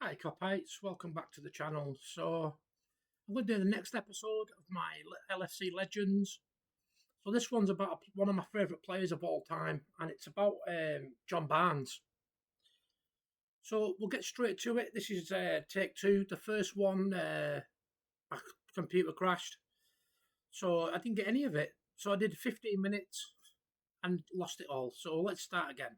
Hi Kopites, welcome back to the channel. So I'm going to do the next episode of my LFC Legends. So this one's about one of my favourite players of all time, and it's about John Barnes. So we'll get straight to it. This is take two. The first one, my computer crashed, so I didn't get any of it. So I did 15 minutes and lost it all. So let's start again.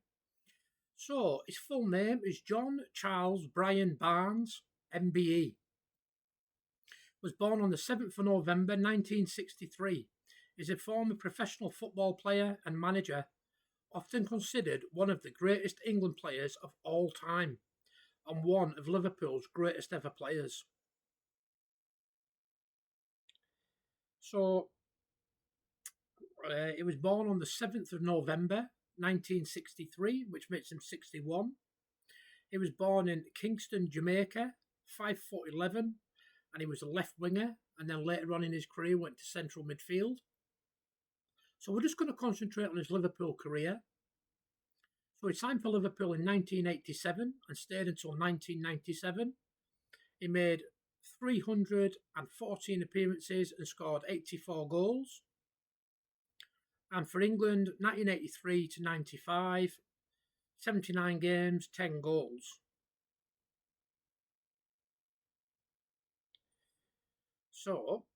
So his full name is John Charles Brian Barnes, MBE. Was born on the 7th of November 1963, is a former professional football player and manager, often considered one of the greatest England players of all time and one of Liverpool's greatest ever players. So, he was born on the 7th of November 1963, which makes him 61. He was born in Kingston, Jamaica, 5'11", and he was a left winger, and then later on in his career went to central midfield. So we're just going to concentrate on his Liverpool career. So he signed for Liverpool in 1987 and stayed until 1997. He made 314 appearances and scored 84 goals. And for England, 1983 to 95, 79 games, 10 goals. So,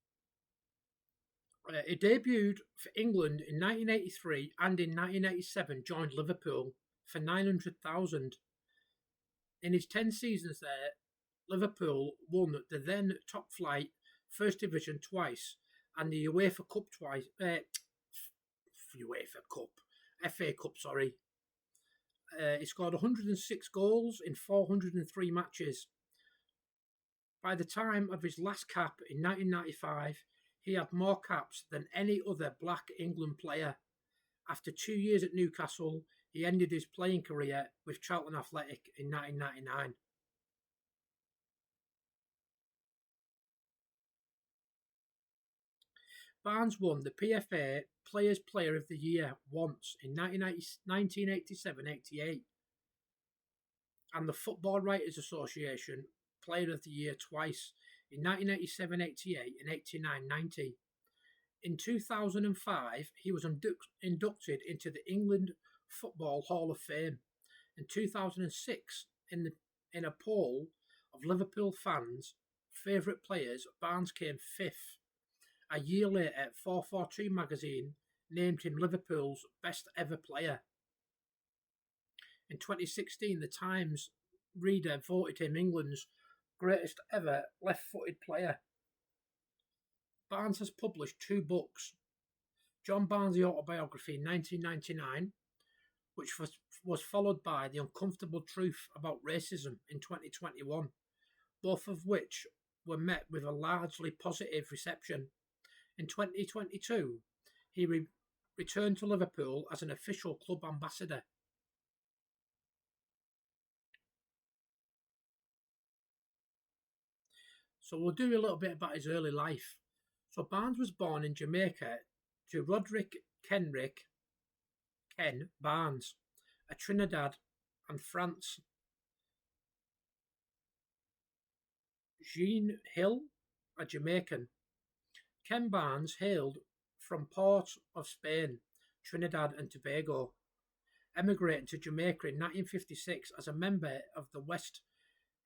he debuted for England in 1983 and in 1987 joined Liverpool for 900,000. In his 10 seasons there, Liverpool won the then top flight First Division twice and the UEFA Cup twice. UEFA Cup, FA Cup, sorry. He scored 106 goals in 403 matches. By the time of his last cap in 1995, he had more caps than any other black England player. After 2 years at Newcastle, he ended his playing career with Charlton Athletic in 1999. Barnes won the PFA Players Player of the Year once in 1987-88 and the Football Writers Association Player of the Year twice in 1987-88 and 89-90. In 2005, he was inducted into the England Football Hall of Fame. In 2006, in a poll of Liverpool fans' favourite players, Barnes came fifth. A year later, 442 magazine named him Liverpool's best ever player. In 2016, the Times reader voted him England's greatest ever left-footed player. Barnes has published 2 books. John Barnes' The Autobiography in 1999, which was followed by The Uncomfortable Truth About Racism in 2021, both of which were met with a largely positive reception. In 2022, he returned to Liverpool as an official club ambassador. So we'll do a little bit about his early life. So Barnes was born in Jamaica to Roderick Ken Barnes, a Trinidad and France. Jean Hill, a Jamaican. Ken Barnes hailed from Port of Spain, Trinidad and Tobago, emigrating to Jamaica in 1956 as a member of the West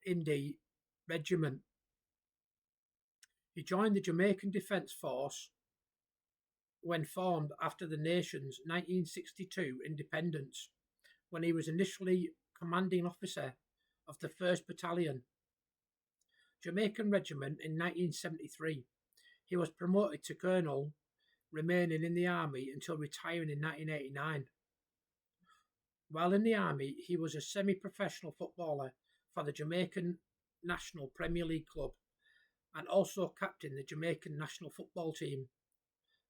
Indies Regiment. He joined the Jamaican Defence Force when formed after the nation's 1962 independence, when he was initially commanding officer of the 1st Battalion, Jamaican Regiment in 1973. He was promoted to colonel, remaining in the army until retiring in 1989. While in the army, he was a semi-professional footballer for the Jamaican National Premier League club and also captained the Jamaican national football team.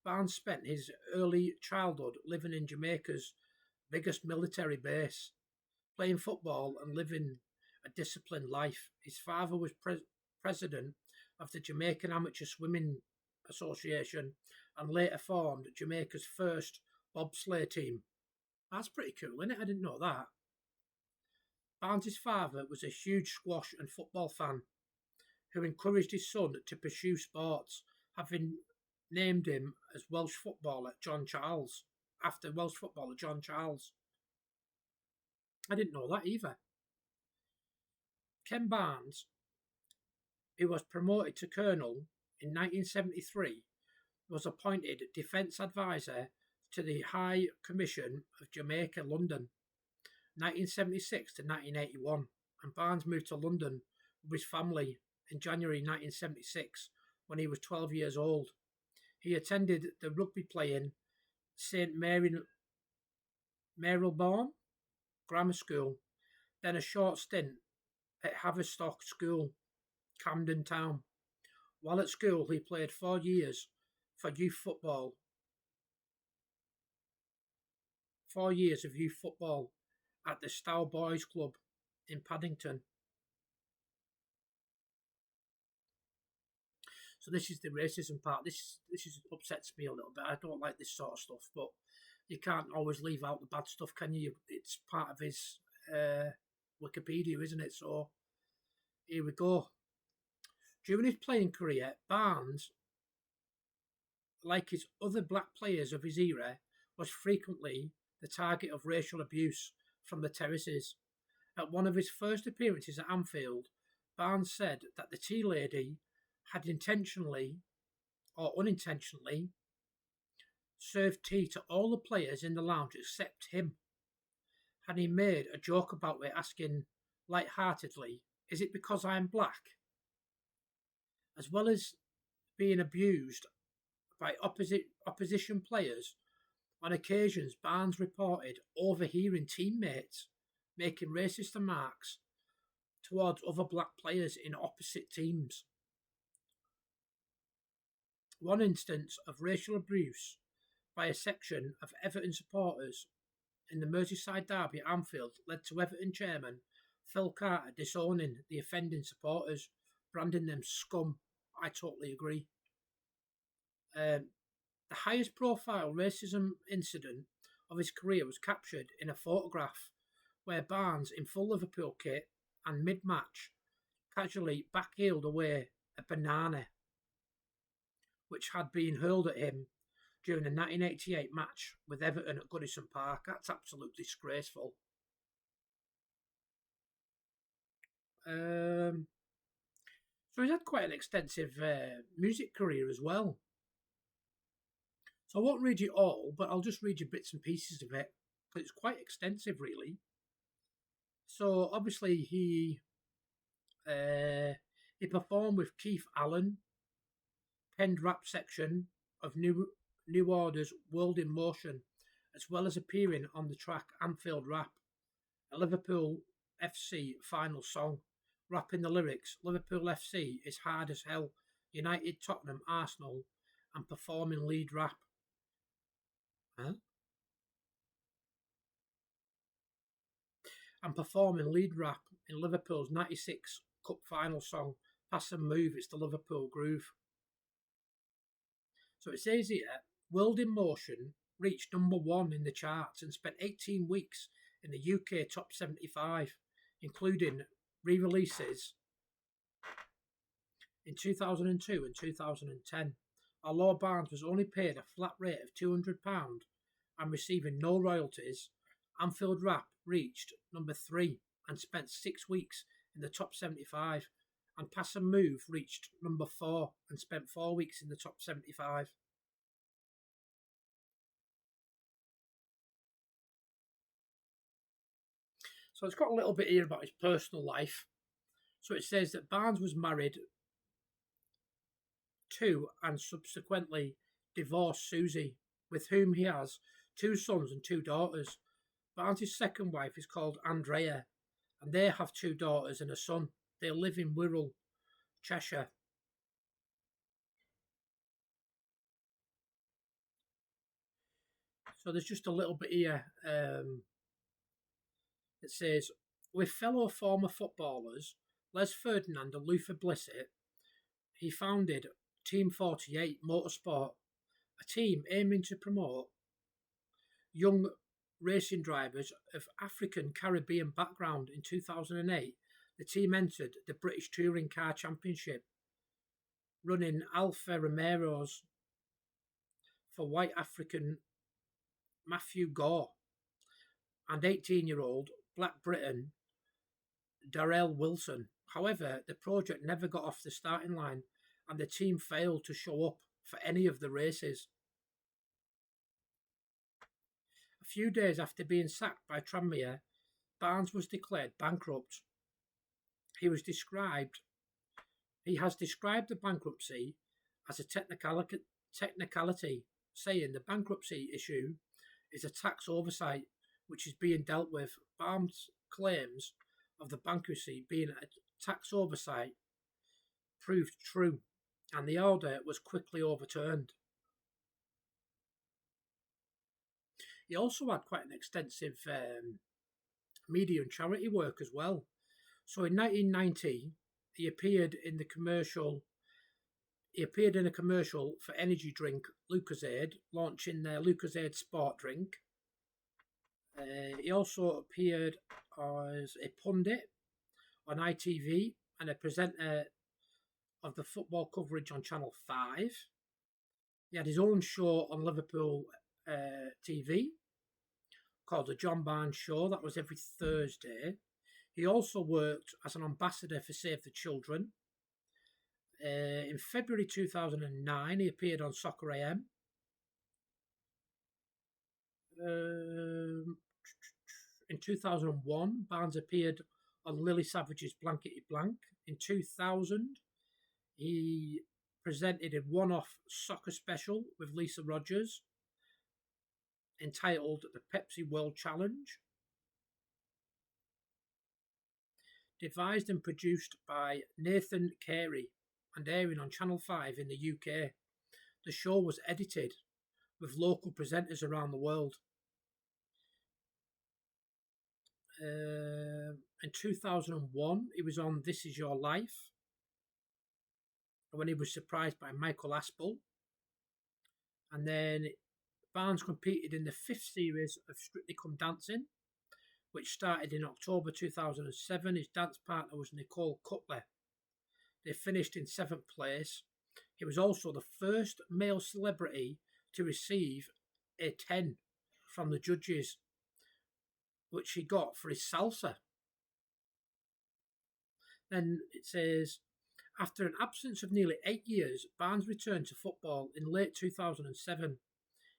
Barnes spent his early childhood living in Jamaica's biggest military base, playing football and living a disciplined life. His father was president of the Jamaican Amateur Swimming Association and later formed Jamaica's first bobsleigh team. That's pretty cool, isn't it? I didn't know that. Barnes' father was a huge squash and football fan who encouraged his son to pursue sports, having named him as Welsh footballer John Charles, after Welsh footballer John Charles. I didn't know that either. Ken Barnes, who was promoted to colonel in 1973, was appointed Defence Advisor to the High Commission of Jamaica, London, 1976 to 1981, and Barnes moved to London with his family in January 1976 when he was 12 years old. He attended the rugby playing St Marylebone Grammar School, then a short stint at Haverstock School, Camden Town. While at school, he played 4 years for youth football. 4 years of youth football at the Stow Boys Club in Paddington. So this is the racism part. This upsets me a little bit. I don't like this sort of stuff, but you can't always leave out the bad stuff, can you? It's part of his Wikipedia, isn't it? So here we go. During his playing career, Barnes, like his other black players of his era, was frequently the target of racial abuse from the terraces. At one of his first appearances at Anfield, Barnes said that the tea lady had intentionally or unintentionally served tea to all the players in the lounge except him. And he made a joke about it, asking light-heartedly, "Is it because I am black?" As well as being abused by opposition players, on occasions Barnes reported overhearing teammates making racist remarks towards other black players in opposite teams. One instance of racial abuse by a section of Everton supporters in the Merseyside derby at Anfield led to Everton chairman Phil Carter disowning the offending supporters, branding them scum. I totally agree. The highest profile racism incident of his career was captured in a photograph where Barnes, in full Liverpool kit and mid-match, casually backheeled away a banana which had been hurled at him during the 1988 match with Everton at Goodison Park. That's absolutely disgraceful. So he's had quite an extensive music career as well. So I won't read you all, but I'll just read you bits and pieces of it, because it's quite extensive, really. So obviously he performed with Keith Allen, penned rap section of New Order's World in Motion, as well as appearing on the track Anfield Rap, a Liverpool FC final song, rapping the lyrics "Liverpool FC is hard as hell, United, Tottenham, Arsenal," and performing lead rap. And performing lead rap in Liverpool's 96 Cup final song, Pass and Move, It's the Liverpool Groove. So it says here, World in Motion reached number 1 in the charts and spent 18 weeks in the UK top 75, including re-releases in 2002 and 2010. Although Barnes was only paid a flat rate of £200 and receiving no royalties, Anfield Rap reached number 3 and spent 6 weeks in the top 75, and Pass and Move reached number 4 and spent 4 weeks in the top 75. So it's got a little bit here about his personal life. So it says that Barnes was married to and subsequently divorced Susie, with whom he has 2 sons and 2 daughters. Barnes' second wife is called Andrea, and they have 2 daughters and a son. They live in Wirral, Cheshire. So there's just a little bit here. It says, with fellow former footballers Les Ferdinand and Luther Blissett, he founded Team 48 Motorsport, a team aiming to promote young racing drivers of African Caribbean background in 2008, the team entered the British Touring Car Championship, running Alfa Romeos for white African Matthew Gore and 18-year-old Black Briton Darrell Wilson. However, the project never got off the starting line and the team failed to show up for any of the races. A few days after being sacked by Tranmere, Barnes was declared bankrupt. He has described the bankruptcy as a technicality, saying the bankruptcy issue is a tax oversight which is being dealt with. Barnes' claims of the bankruptcy being a tax oversight proved true, and the order was quickly overturned. He also had quite an extensive media and charity work as well. So in 1990, he appeared in a commercial for energy drink Lucozade, launching their Lucozade Sport drink. He also appeared as a pundit on ITV and a presenter of the football coverage on Channel 5. He had his own show on Liverpool TV called The John Barnes Show. That was every Thursday. He also worked as an ambassador for Save the Children. In February 2009, he appeared on Soccer AM. In 2001, Barnes appeared on Lily Savage's Blankety Blank. In 2000, he presented a one-off soccer special with Lisa Rogers entitled The Pepsi World Challenge. Devised and produced by Nathan Carey and airing on Channel 5 in the UK. The show was edited with local presenters around the world. In 2001, he was on This Is Your Life, when he was surprised by Michael Aspel. And then Barnes competed in the 5th series of Strictly Come Dancing, which started in October 2007. His dance partner was Nicole Cutler. They finished in 7th place. He was also the first male celebrity to receive a 10 from the judges, which he got for his salsa. Then it says, after an absence of nearly 8 years, Barnes returned to football in late 2007.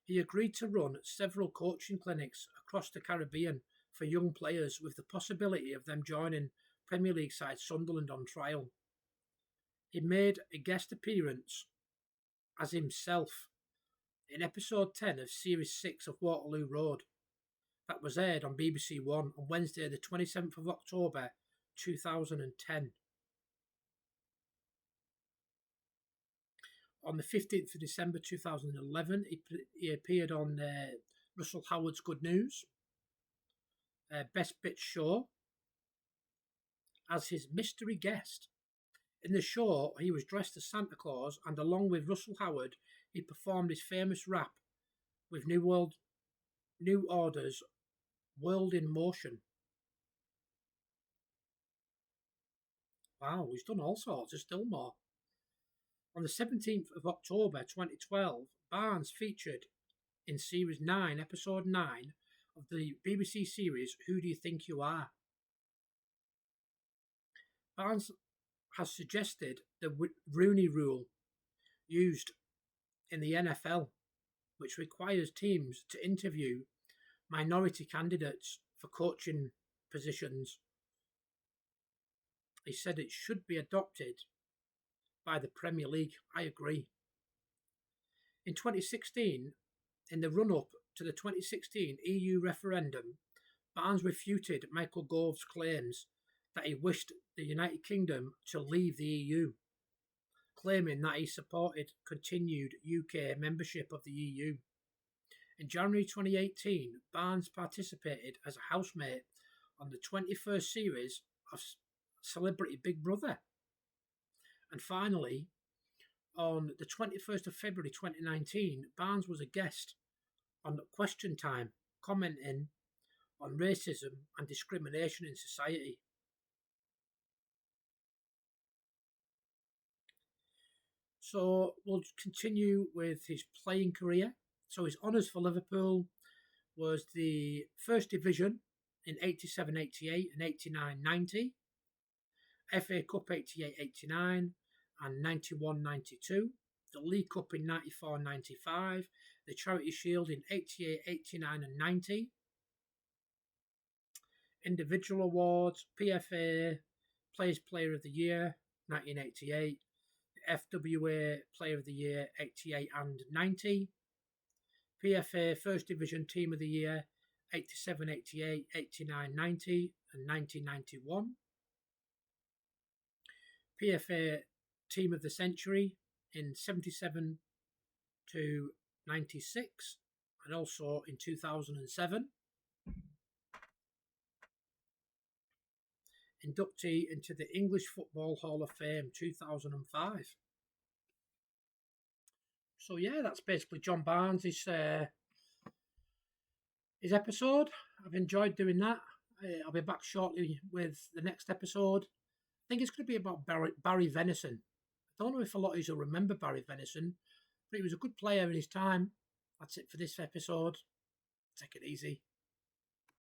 He agreed to run several coaching clinics across the Caribbean for young players, with the possibility of them joining Premier League side Sunderland on trial. He made a guest appearance as himself in episode 10 of Series 6 of Waterloo Road. That was aired on BBC One on Wednesday the 27th of October 2010. On the 15th of December 2011, he appeared on Russell Howard's Good News, Best Bits Show, as his mystery guest. In the show, he was dressed as Santa Claus, and along with Russell Howard, he performed his famous rap with New Order's World in Motion. Wow, he's done all sorts, there's still more. On the 17th of October 2012, Barnes featured in Series 9, Episode 9 of the BBC series Who Do You Think You Are? Barnes has suggested the Rooney Rule used in the NFL, which requires teams to interview minority candidates for coaching positions. He said it should be adopted by the Premier League. I agree. In 2016, in the run-up to the 2016 EU referendum, Barnes refuted Michael Gove's claims that he wished the United Kingdom to leave the EU, claiming that he supported continued UK membership of the EU. In January 2018, Barnes participated as a housemate on the 21st series of Celebrity Big Brother. And finally, on the 21st of February 2019, Barnes was a guest on Question Time, commenting on racism and discrimination in society. So we'll continue with his playing career. So his honours for Liverpool was the First Division in 87-88 and 89-90, FA Cup 88-89 and 91-92, the League Cup in 94-95, the Charity Shield in 88-89 and 90, individual awards, PFA Players Player of the Year 1988, FWA Player of the Year 88 and 90, PFA First Division Team of the Year 87, 88, 89, 90 and 1991, PFA Team of the Century in 77 to 96 and also in 2007. Inductee into the English Football Hall of Fame 2005. So yeah, that's basically John Barnes' his episode. I've enjoyed doing that. I'll be back shortly with the next episode. I think it's going to be about Barry Venison. I don't know if a lot of you will remember Barry Venison, but he was a good player in his time. That's it for this episode. Take it easy.